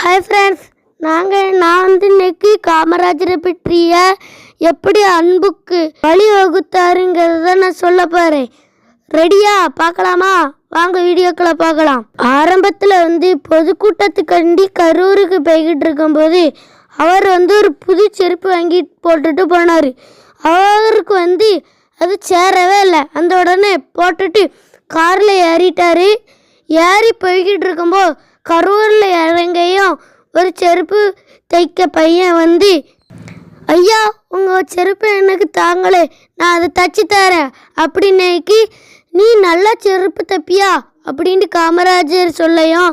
Hi friends, நான் இன்னைக்கு காமராஜரை பற்றிய எப்படி அன்புக்கு வழி வகுத்தாருங்கிறத நான் சொல்ல போகிறேன். ரெடியா? பார்க்கலாமா? வாங்க வீடியோக்களை பார்க்கலாம். ஆரம்பத்தில் பொதுக்கூட்டத்துக்கண்டி கரூருக்கு போய்கிட்டு இருக்கும்போது அவர் ஒரு புது செருப்பு வாங்கி போட்டுட்டு போனார். அவருக்கு அது சேரவே இல்லை. அந்த உடனே போட்டுட்டு காரில் ஏறிட்டார். ஏறி போய்கிட்டு இருக்கும்போது கரூரில் இறங்கையும் ஒரு செருப்பு தைக்க பையன் ஐயா, உங்கள் செருப்பு எனக்கு தாங்களே, நான் அதை தச்சு தரேன் அப்படின்னைக்கு, நீ நல்லா செருப்பு தைப்பியா அப்படின்ட்டு காமராஜர் சொல்லையும்,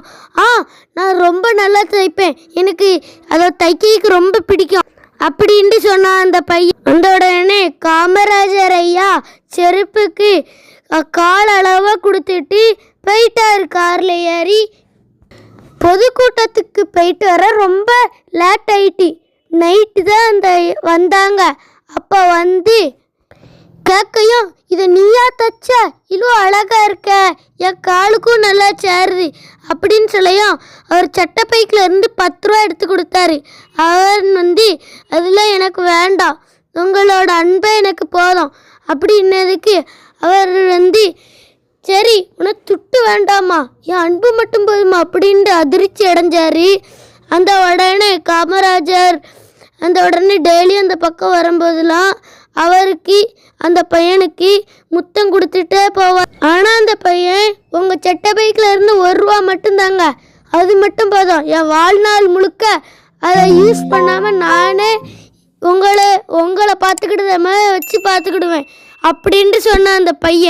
நான் ரொம்ப நல்லா தைப்பேன், எனக்கு அதை தைக்க ரொம்ப பிடிக்கும் அப்படின்ட்டு சொன்னான் அந்த பையன். அந்த உடனே காமராஜர் ஐயா செருப்புக்கு கால் அளவாக கொடுத்துட்டு போயிட்டார். காரில் ஏறி பொதுக்கூட்டத்துக்கு போயிட்டு வர ரொம்ப லேட் ஆயிட்டு. நைட்டு தான் வந்தாங்க. அப்போ கேட்கையும், இதை நீயா தச்ச? இவ்வளோ அழகாக இருக்க, என் காலுக்கும் நல்லா சேருது அப்படின்னு சொல்லையும் அவர் சட்டப்பைக்கில் இருந்து 10 ரூபா எடுத்து கொடுத்தாரு. அவர் அதில் எனக்கு வேண்டாம், உங்களோட அன்பை எனக்கு போதும் அப்படின்னதுக்கு அவர் சரி, உனக்கு துட்டு வேண்டாமா, என் அன்பு மட்டும் போதுமா அப்படின்ட்டு அதிர்ச்சி அடைஞ்சார். அந்த உடனே காமராஜர் டெய்லி அந்த பக்கம் வரும்போதெல்லாம் அவருக்கு அந்த பையனுக்கு முத்தம் கொடுத்துட்டே போவார். ஆனால் அந்த பையன், உங்கள் சட்டை பைக்கில் இருந்து 1 ரூபா மட்டும்தாங்க, அது மட்டும் போதும், என் வாழ்நாள் முழுக்க அதை யூஸ் பண்ணாமல் நானே உங்களை பார்த்துக்கிட்டு வச்சு பார்த்துக்கிடுவேன் அப்படின்ட்டு சொன்ன அந்த பையன்.